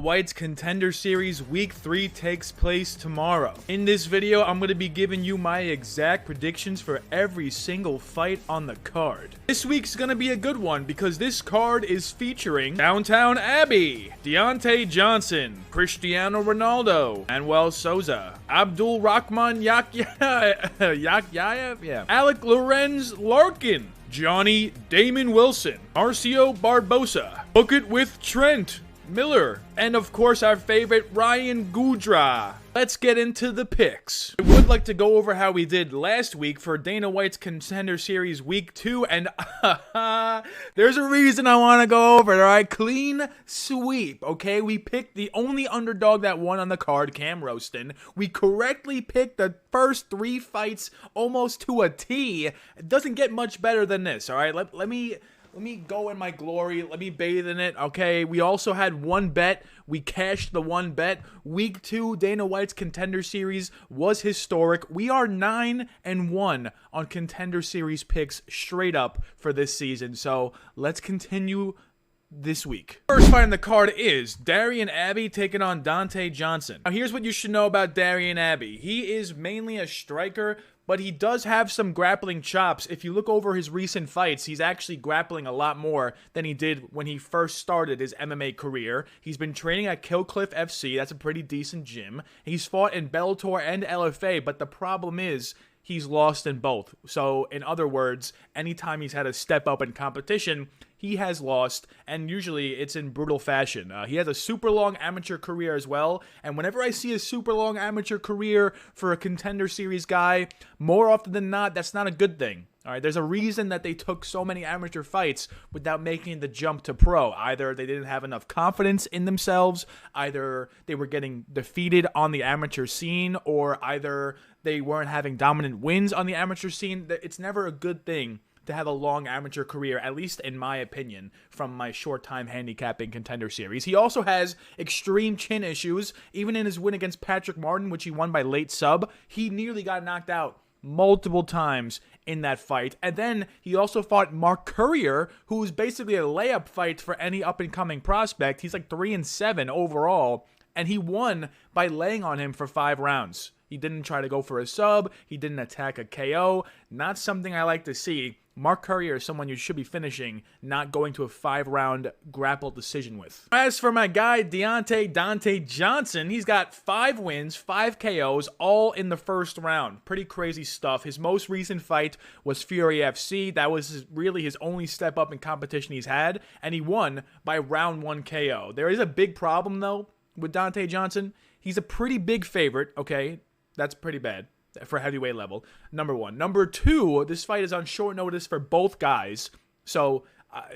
White's Contender Series Week 3 takes place tomorrow. In this video, I'm going to be giving you my exact predictions for every single fight on the card. This week's going to be a good one because this card is featuring Downtown Abbey, Deontay Johnson, Cristiano Ronaldo, Manoel Sousa, Abdulrakhman Yakhyaev, Alik, Lorenz, Larkin, Johnny, Damon Wilson, Marcio, Barbosa, Book It with Trent, Miller, and of course our favorite Ryan Gandra. Let's get into the picks. I would like to go over how we did last week for Dana White's Contender Series Week 2, and there's a reason I want to go over it, alright? Clean sweep, okay? We picked the only underdog that won on the card, Cam Roaston. We correctly picked the first 3 fights almost to a T. It doesn't get much better than this, alright? Let me go in my glory. Let me bathe in it, okay? We also had one bet. We cashed the one bet. Week 2, Dana White's Contender Series was historic. We are 9-1 on Contender Series picks straight up for this season. So let's continue this week. First fight on the card is Darion Abbey taking on Donte Johnson. Now here's what you should know about Darion Abbey. He is mainly a striker, but he does have some grappling chops. If you look over his recent fights, he's actually grappling a lot more than he did when he first started his MMA career. He's been training at Killcliff FC. That's a pretty decent gym. He's fought in Bellator and LFA, but the problem is he's lost in both. So, in other words, anytime he's had to step up in competition, he has lost, and usually it's in brutal fashion. He has a super long amateur career as well, and whenever I see a super long amateur career for a Contender Series guy, more often than not, that's not a good thing. All right, there's a reason that they took so many amateur fights without making the jump to pro. Either they didn't have enough confidence in themselves, either they were getting defeated on the amateur scene, or either they weren't having dominant wins on the amateur scene. It's never a good thing to have a long amateur career, at least in my opinion, from my short time handicapping Contender Series. He also has extreme chin issues. Even in his win against Patrick Martin, which he won by late sub, he nearly got knocked out multiple times in that fight. And then he also fought Mark Courier, who was basically a layup fight for any up-and-coming prospect. He's like 3-7 overall, and he won by laying on him for 5 rounds. He didn't try to go for a sub. He didn't attack a KO. Not something I like to see. Mark Courier is someone you should be finishing, not going to a 5-round grapple decision with. As for my guy, Donte Johnson, he's got 5 wins, 5 KOs, all in the first round. Pretty crazy stuff. His most recent fight was Fury FC. That was really his only step up in competition he's had, and he won by round 1 KO. There is a big problem, though, with Donte Johnson. He's a pretty big favorite, okay? That's pretty bad for heavyweight level, number 1. Number 2, this fight is on short notice for both guys, so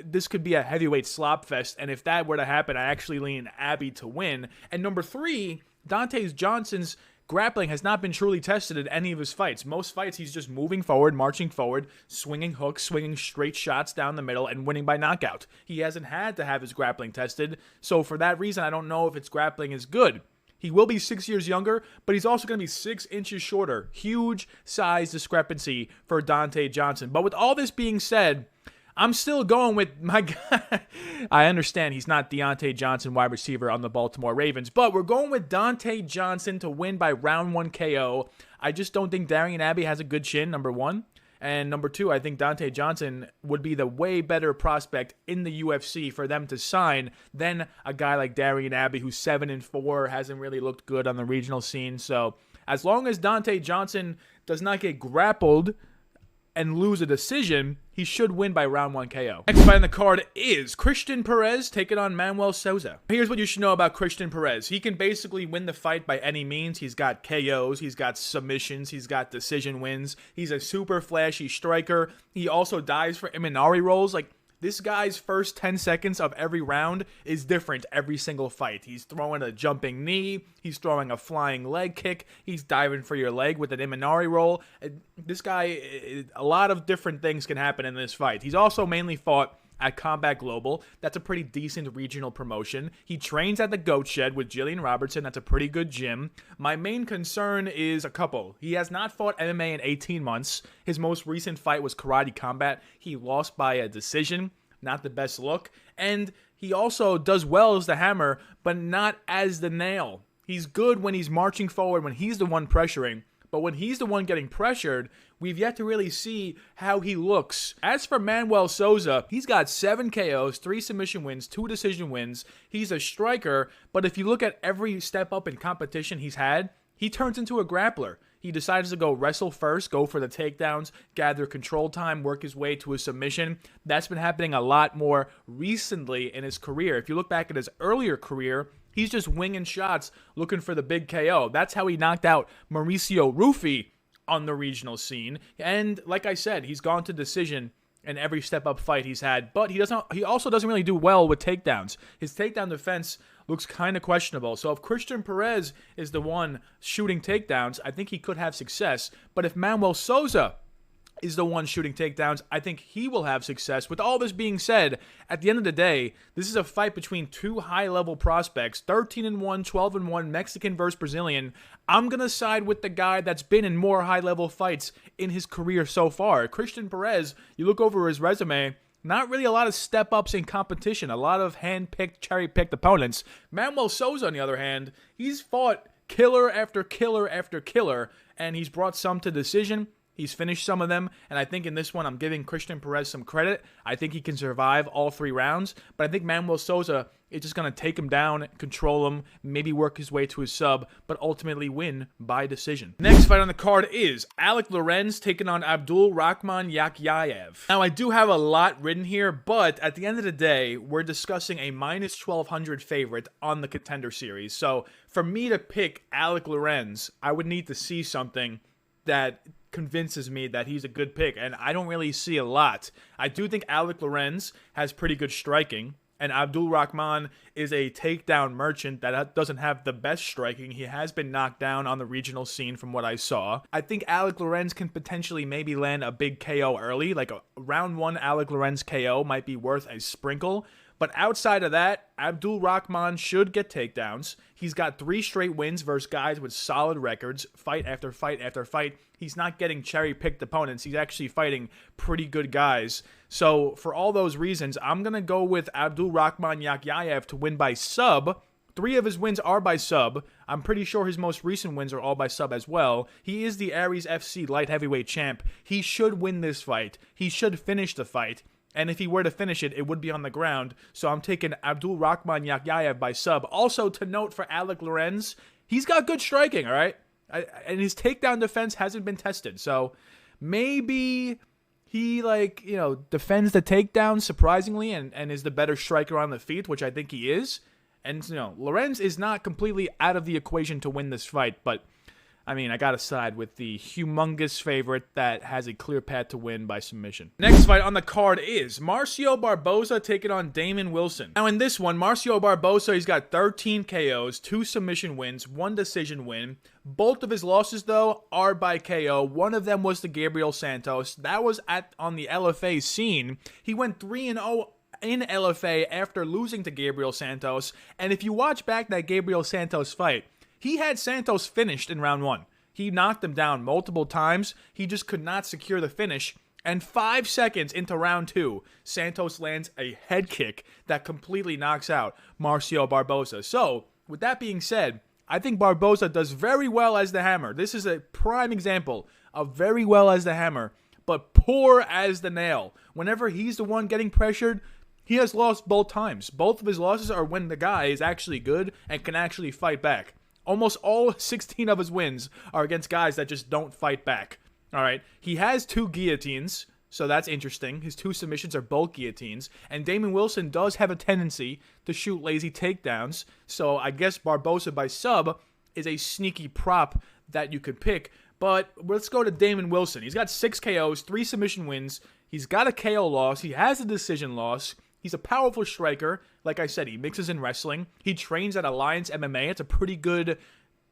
this could be a heavyweight slop fest, and if that were to happen, I actually lean Abbey to win. And number 3, Donte Johnson's grappling has not been truly tested in any of his fights. Most fights, he's just moving forward, marching forward, swinging hooks, swinging straight shots down the middle, and winning by knockout. He hasn't had to have his grappling tested, so for that reason, I don't know if his grappling is good. He will be 6 years younger, but he's also going to be 6 inches shorter. Huge size discrepancy for Donte Johnson. But with all this being said, I'm still going with my guy. I understand he's not Deontay Johnson, wide receiver on the Baltimore Ravens, but we're going with Donte Johnson to win by round 1 KO. I just don't think Darion Abbey has a good chin, number 1. And number 2, I think Donte Johnson would be the way better prospect in the UFC for them to sign than a guy like Darion Abbey, who's 7-4, hasn't really looked good on the regional scene. So as long as Donte Johnson does not get grappled and lose a decision, he should win by round 1 KO. Next fight on the card is Cristian Perez taking on Manoel Sousa. Here's what you should know about Cristian Perez. He can basically win the fight by any means. He's got KOs, he's got submissions, he's got decision wins. He's a super flashy striker. He also dives for Imanari rolls. Like, this guy's first 10 seconds of every round is different every single fight. He's throwing a jumping knee. He's throwing a flying leg kick. He's diving for your leg with an Imanari roll. This guy, a lot of different things can happen in this fight. He's also mainly fought at Combat Global. That's a pretty decent regional promotion. He trains at the Goat Shed with Jillian Robertson. That's a pretty good gym. My main concern is a couple. He has not fought MMA in 18 months. His most recent fight was Karate Combat. He lost by a decision. Not the best look. And he also does well as the hammer, but not as the nail. He's good when he's marching forward, when he's the one pressuring. But when he's the one getting pressured, we've yet to really see how he looks. As for Manoel Sousa, he's got 7 KOs, 3 submission wins, 2 decision wins. He's a striker, but if you look at every step up in competition he's had, he turns into a grappler. He decides to go wrestle first, go for the takedowns, gather control time, work his way to a submission. That's been happening a lot more recently in his career. If you look back at his earlier career, he's just winging shots, looking for the big KO. That's how he knocked out Marcio on the regional scene. And like I said, he's gone to decision in every step-up fight he's had. But he also doesn't really do well with takedowns. His takedown defense looks kind of questionable. So if Cristian Perez is the one shooting takedowns, I think he could have success. But if Manoel Sousa is the one shooting takedowns, I think he will have success. With all this being said, at the end of the day, this is a fight between 2 high-level prospects, 13-1, 12-1, Mexican versus Brazilian. I'm going to side with the guy that's been in more high-level fights in his career so far. Cristian Perez, you look over his resume, not really a lot of step-ups in competition, a lot of hand-picked, cherry-picked opponents. Manoel Sousa, on the other hand, he's fought killer after killer after killer, and he's brought some to decision. He's finished some of them, and I think in this one, I'm giving Cristian Perez some credit. I think he can survive all 3 rounds, but I think Manoel Sousa is just going to take him down, control him, maybe work his way to his sub, but ultimately win by decision. Next fight on the card is Alik Lorenz taking on Abdulrakhman Yakhyaev. Now, I do have a lot written here, but at the end of the day, we're discussing a minus 1,200 favorite on the Contender series. So for me to pick Alik Lorenz, I would need to see something that convinces me that he's a good pick, and I don't really see a lot. I do think Alik Lorenz has pretty good striking, and Abdulrakhman is a takedown merchant that doesn't have the best striking. He has been knocked down on the regional scene from what I saw. I think Alik Lorenz can potentially maybe land a big KO early, like a round 1 Alik Lorenz KO might be worth a sprinkle. But outside of that, Abdulrakhman should get takedowns. He's got 3 straight wins versus guys with solid records, fight after fight after fight. He's not getting cherry-picked opponents. He's actually fighting pretty good guys. So for all those reasons, I'm going to go with Abdulrakhman Yakhyaev to win by sub. 3 of his wins are by sub. I'm pretty sure his most recent wins are all by sub as well. He is the Aries FC light heavyweight champ. He should win this fight. He should finish the fight. And if he were to finish it, it would be on the ground. So I'm taking Abdulrakhman Yakhyaev by sub. Also to note for Alik Lorenz, he's got good striking, all right? And his takedown defense hasn't been tested. So maybe he, defends the takedown surprisingly and is the better striker on the feet, which I think he is. And, Lorenz is not completely out of the equation to win this fight, but I gotta side with the humongous favorite that has a clear path to win by submission. Next fight on the card is Marcio Barbosa taking on Damon Wilson. Now in this one, Marcio Barbosa, he's got 13 KOs, 2 submission wins, 1 decision win. Both of his losses, though, are by KO. One of them was to Gabriel Santos. That was on the LFA scene. He went 3-0 in LFA after losing to Gabriel Santos. And if you watch back that Gabriel Santos fight, he had Santos finished in round 1. He knocked him down multiple times. He just could not secure the finish. And 5 seconds into round 2, Santos lands a head kick that completely knocks out Marcio Barbosa. So, with that being said, I think Barbosa does very well as the hammer. This is a prime example of very well as the hammer, but poor as the nail. Whenever he's the one getting pressured, he has lost both times. Both of his losses are when the guy is actually good and can actually fight back. Almost all 16 of his wins are against guys that just don't fight back. All right, he has 2 guillotines, so that's interesting. His 2 submissions are both guillotines, and Damon Wilson does have a tendency to shoot lazy takedowns, so I guess Barbosa by sub is a sneaky prop that you could pick. But let's go to Damon Wilson. He's got 6 KOs, 3 submission wins. He's got a KO loss. He has a decision loss. He's a powerful striker. Like I said, he mixes in wrestling. He trains at Alliance MMA. It's a pretty good,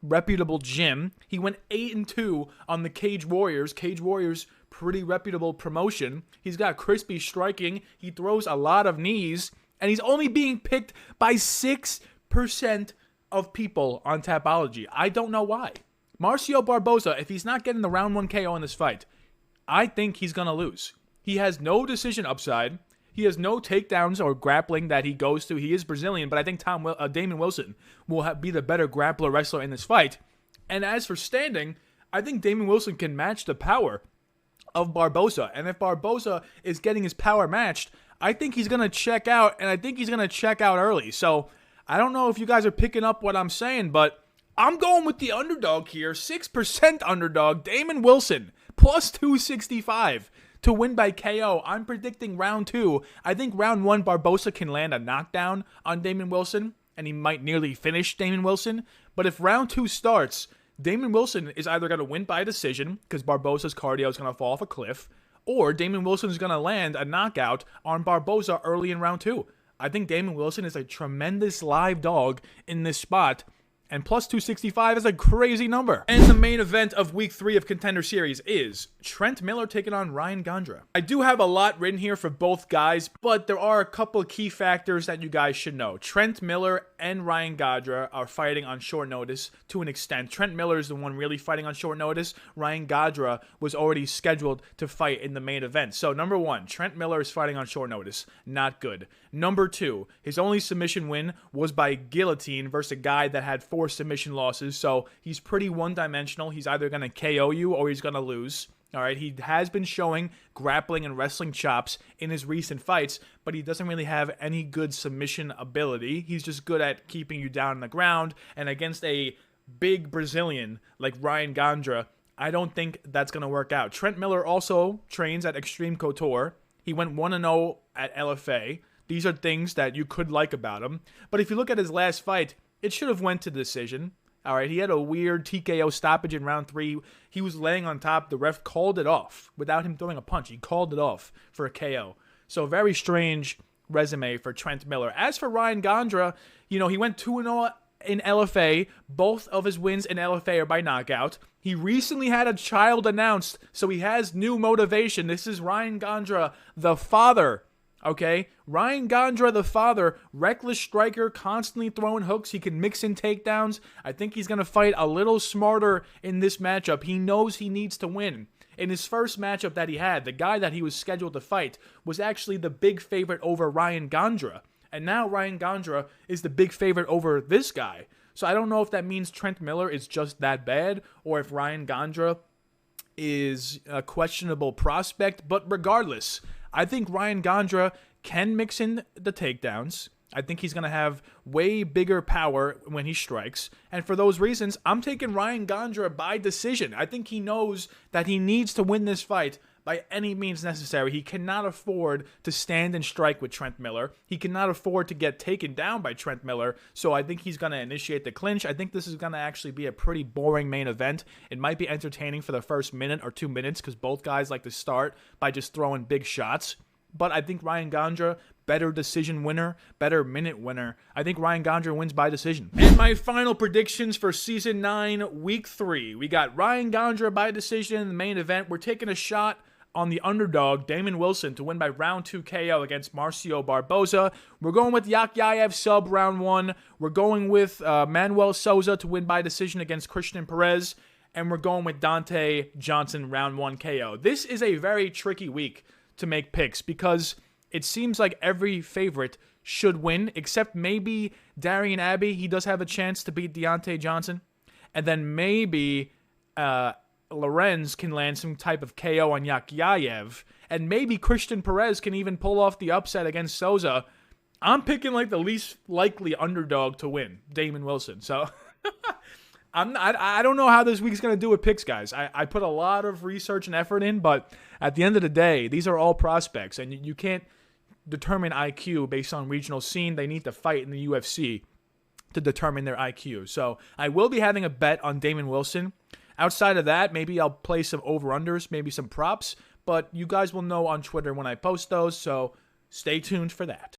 reputable gym. He went 8-2 on the Cage Warriors. Cage Warriors, pretty reputable promotion. He's got crispy striking. He throws a lot of knees. And he's only being picked by 6% of people on Tapology. I don't know why. Marcio Barbosa, if he's not getting the round 1 KO in this fight, I think he's going to lose. He has no decision upside. He has no takedowns or grappling that he goes to. He is Brazilian, but I think Damon Wilson will be the better grappler wrestler in this fight. And as for standing, I think Damon Wilson can match the power of Barbosa. And if Barbosa is getting his power matched, I think he's going to check out, and I think he's going to check out early. So I don't know if you guys are picking up what I'm saying, but I'm going with the underdog here. 6% underdog, Damon Wilson, plus 265 to win by KO. I'm predicting round 2. I think round 1, Barbosa can land a knockdown on Damon Wilson, and he might nearly finish Damon Wilson. But if round 2 starts, Damon Wilson is either going to win by decision, because Barbosa's cardio is going to fall off a cliff, or Damon Wilson is going to land a knockout on Barbosa early in round 2. I think Damon Wilson is a tremendous live dog in this spot, and plus 265 is a crazy number. And the main event of week 3 of Contender Series is Trent Miller taking on Ryan Gandra. I do have a lot written here for both guys, but there are a couple of key factors that you guys should know. Trent Miller and Ryan Gandra are fighting on short notice to an extent. Trent Miller is the one really fighting on short notice. Ryan Gandra was already scheduled to fight in the main event. So number 1, Trent Miller is fighting on short notice. Not good. Number 2, his only submission win was by guillotine versus a guy that had 4 submission losses, so he's pretty one-dimensional. He's either going to KO you or he's going to lose. All right, he has been showing grappling and wrestling chops in his recent fights, but he doesn't really have any good submission ability. He's just good at keeping you down on the ground, and against a big Brazilian like Ryan Gandra, I don't think that's going to work out. Trent Miller also trains at Extreme Couture. He went 1-0 at LFA. These are things that you could like about him, but if you look at his last fight, it should have went to decision. All right, he had a weird TKO stoppage in round 3. He was laying on top. The ref called it off without him throwing a punch. He called it off for a KO. So very strange resume for Trent Miller. As for Ryan Gandra, he went 2-0 in LFA. Both of his wins in LFA are by knockout. He recently had a child announced, so he has new motivation. This is Ryan Gandra, the father. Okay, Ryan Gandra, the father, reckless striker, constantly throwing hooks. He can mix in takedowns. I think he's going to fight a little smarter in this matchup. He knows he needs to win. In his first matchup that he had, the guy that he was scheduled to fight was actually the big favorite over Ryan Gandra. And now Ryan Gandra is the big favorite over this guy. So I don't know if that means Trent Miller is just that bad, or if Ryan Gandra is a questionable prospect. But regardless, I think Ryan Gandra can mix in the takedowns. I think he's going to have way bigger power when he strikes. And for those reasons, I'm taking Ryan Gandra by decision. I think he knows that he needs to win this fight by any means necessary. He cannot afford to stand and strike with Trent Miller. He cannot afford to get taken down by Trent Miller. So I think he's going to initiate the clinch. I think this is going to actually be a pretty boring main event. It might be entertaining for the first minute or 2 minutes because both guys like to start by just throwing big shots. But I think Ryan Gandra, better decision winner, better minute winner. I think Ryan Gandra wins by decision. And my final predictions for Season 9, Week 3. We got Ryan Gandra by decision in the main event. We're taking a shot on the underdog, Damon Wilson, to win by round 2 KO against Marcio Barbosa. We're going with Yakhyaev sub round 1. We're going with Manoel Sousa to win by decision against Cristian Perez. And we're going with Donte Johnson round 1 KO. This is a very tricky week to make picks because it seems like every favorite should win, except maybe Darion Abbey. He does have a chance to beat Donte Johnson. And then maybe Lorenz can land some type of KO on Yakhyaev. And maybe Cristian Perez can even pull off the upset against Sousa. I'm picking like the least likely underdog to win, Damon Wilson. So I don't know how this week's going to do with picks, guys. I put a lot of research and effort in, but at the end of the day, these are all prospects, and you can't determine IQ based on regional scene. They need to fight in the UFC to determine their IQ. So I will be having a bet on Damon Wilson. Outside of that, maybe I'll play some over-unders, maybe some props, but you guys will know on Twitter when I post those, so stay tuned for that.